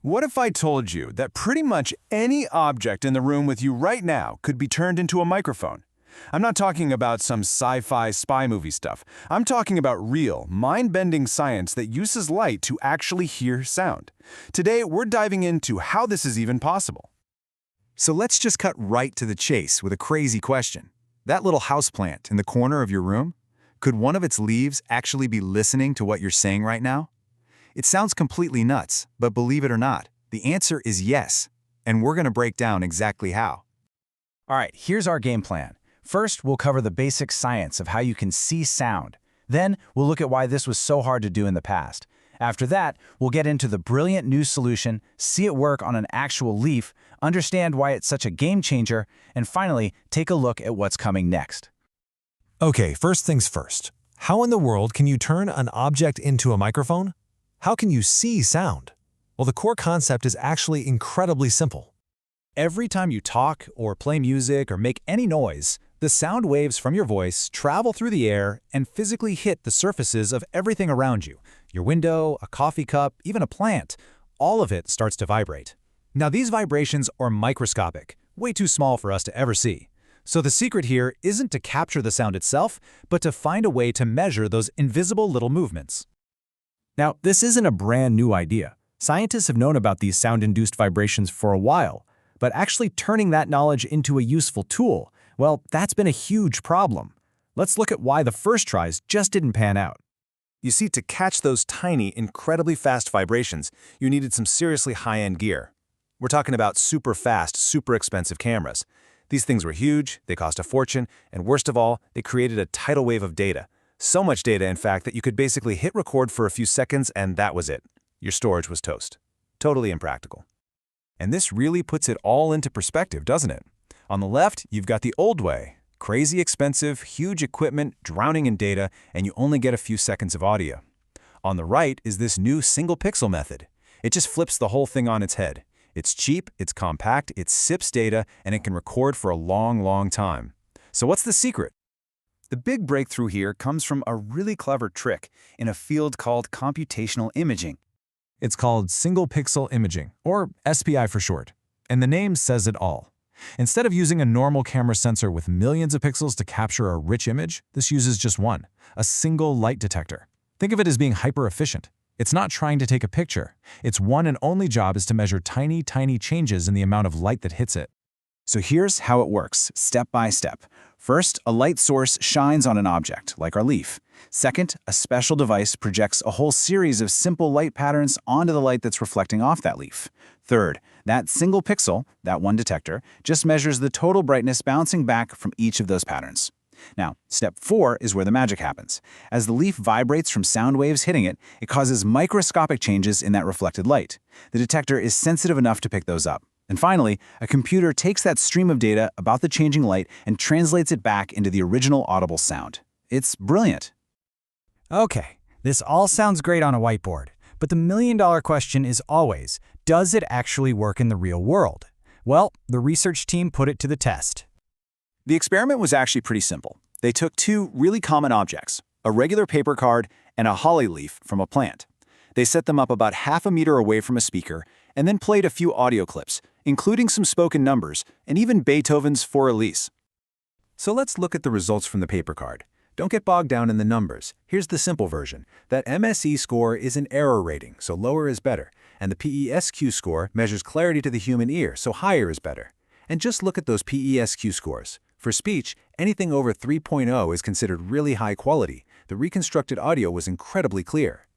What if I told you that pretty much any object in the room with you right now could be turned into a microphone? I'm not talking about some sci-fi spy movie stuff. I'm talking about real, mind-bending science that uses light to actually hear sound. Today, we're diving into how this is even possible. So let's just cut right to the chase with a crazy question. That little houseplant in the corner of your room, could one of its leaves actually be listening to what you're saying right now? It sounds completely nuts, but believe it or not, the answer is yes, and we're going to break down exactly how. All right, here's our game plan. First, we'll cover the basic science of how you can see sound. Then, we'll look at why this was so hard to do in the past. After that, we'll get into the brilliant new solution, see it work on an actual leaf, understand why it's such a game changer, and finally, take a look at what's coming next. Okay, first things first. How in the world can you turn an object into a microphone? How can you see sound? Well, the core concept is actually incredibly simple. Every time you talk or play music or make any noise, the sound waves from your voice travel through the air and physically hit the surfaces of everything around you. Your window, a coffee cup, even a plant. All of it starts to vibrate. Now, these vibrations are microscopic, way too small for us to ever see. So the secret here isn't to capture the sound itself, but to find a way to measure those invisible little movements. Now, this isn't a brand new idea. Scientists have known about these sound-induced vibrations for a while, but actually turning that knowledge into a useful tool, well, that's been a huge problem. Let's look at why the first tries just didn't pan out. You see, to catch those tiny, incredibly fast vibrations, you needed some seriously high-end gear. We're talking about super fast, super expensive cameras. These things were huge, they cost a fortune, and worst of all, they created a tidal wave of data. So much data, in fact, that you could basically hit record for a few seconds and that was it. Your storage was toast. Totally impractical. And this really puts it all into perspective, doesn't it? On the left, you've got the old way. Crazy expensive, huge equipment, drowning in data, and you only get a few seconds of audio. On the right is this new single-pixel method. It just flips the whole thing on its head. It's cheap, it's compact, it sips data, and it can record for a long, long time. So what's the secret? The big breakthrough here comes from a really clever trick in a field called computational imaging. It's called single-pixel imaging, or SPI for short, and the name says it all. Instead of using a normal camera sensor with millions of pixels to capture a rich image, this uses just one, a single light detector. Think of it as being hyper-efficient. It's not trying to take a picture. Its one and only job is to measure tiny, tiny changes in the amount of light that hits it. So here's how it works, step by step. First, a light source shines on an object, like our leaf. Second, a special device projects a whole series of simple light patterns onto the light that's reflecting off that leaf. Third, that single pixel, that one detector, just measures the total brightness bouncing back from each of those patterns. Now, step 4 is where the magic happens. As the leaf vibrates from sound waves hitting it, it causes microscopic changes in that reflected light. The detector is sensitive enough to pick those up. And finally, a computer takes that stream of data about the changing light and translates it back into the original audible sound. It's brilliant. Okay, this all sounds great on a whiteboard, but the million-dollar question is always, does it actually work in the real world? Well, the research team put it to the test. The experiment was actually pretty simple. They took two really common objects, a regular paper card and a holly leaf from a plant. They set them up about half a meter away from a speaker and then played a few audio clips, including some spoken numbers and even Beethoven's For Elise. So let's look at the results from the paper card. Don't get bogged down in the numbers. Here's the simple version. That MSE score is an error rating, so lower is better. And the PESQ score measures clarity to the human ear, so higher is better. And just look at those PESQ scores. For speech, anything over 3.0 is considered really high quality. The reconstructed audio was incredibly clear.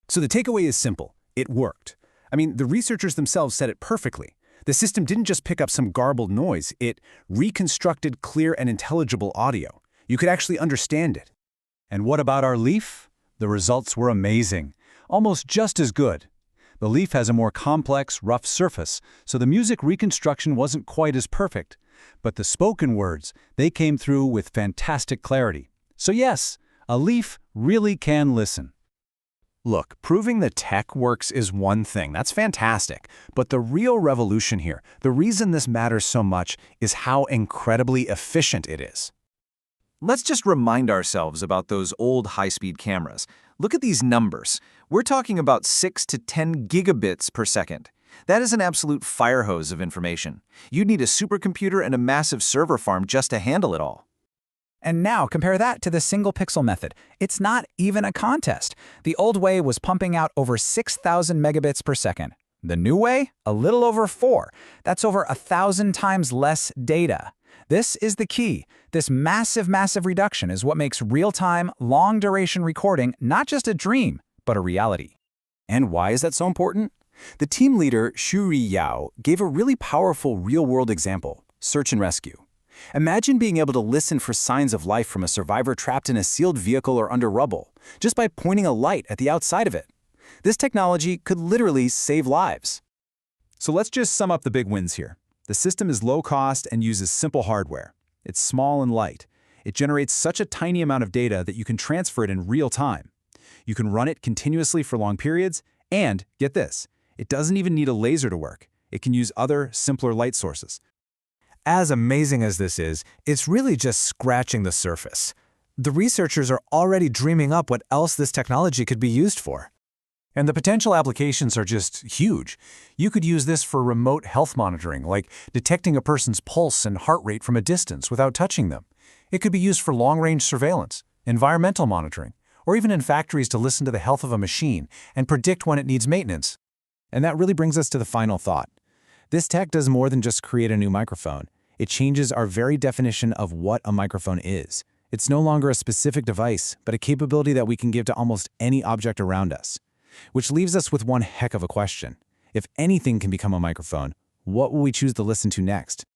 So the takeaway is simple. It worked. I mean, the researchers themselves said it perfectly. The system didn't just pick up some garbled noise. It reconstructed clear and intelligible audio. You could actually understand it. And what about our leaf? The results were amazing. Almost just as good. The leaf has a more complex, rough surface, so the music reconstruction wasn't quite as perfect. But the spoken words, they came through with fantastic clarity. So yes, a leaf really can listen. Look, proving the tech works is one thing. That's fantastic. But the real revolution here, the reason this matters so much, is how incredibly efficient it is. Let's just remind ourselves about those old high-speed cameras. Look at these numbers. We're talking about 6 to 10 gigabits per second. That is an absolute fire hose of information. You'd need a supercomputer and a massive server farm just to handle it all. And now compare that to the single pixel method. It's not even a contest. The old way was pumping out over 6,000 megabits per second. The new way, a little over 4. That's over 1,000 times less data. This is the key. This massive reduction is what makes real-time, long-duration recording not just a dream, but a reality. And why is that so important? The team leader, Shuri Yao, gave a really powerful real-world example: search and rescue. Imagine being able to listen for signs of life from a survivor trapped in a sealed vehicle or under rubble, just by pointing a light at the outside of it. This technology could literally save lives. So let's just sum up the big wins here. The system is low cost and uses simple hardware. It's small and light. It generates such a tiny amount of data that you can transfer it in real time. You can run it continuously for long periods, and, get this, it doesn't even need a laser to work. It can use other, simpler light sources. As amazing as this is, it's really just scratching the surface. The researchers are already dreaming up what else this technology could be used for. And the potential applications are just huge. You could use this for remote health monitoring, like detecting a person's pulse and heart rate from a distance without touching them. It could be used for long-range surveillance, environmental monitoring, or even in factories to listen to the health of a machine and predict when it needs maintenance. And that really brings us to the final thought. This tech does more than just create a new microphone. It changes our very definition of what a microphone is. It's no longer a specific device, but a capability that we can give to almost any object around us. Which leaves us with one heck of a question. If anything can become a microphone, what will we choose to listen to next?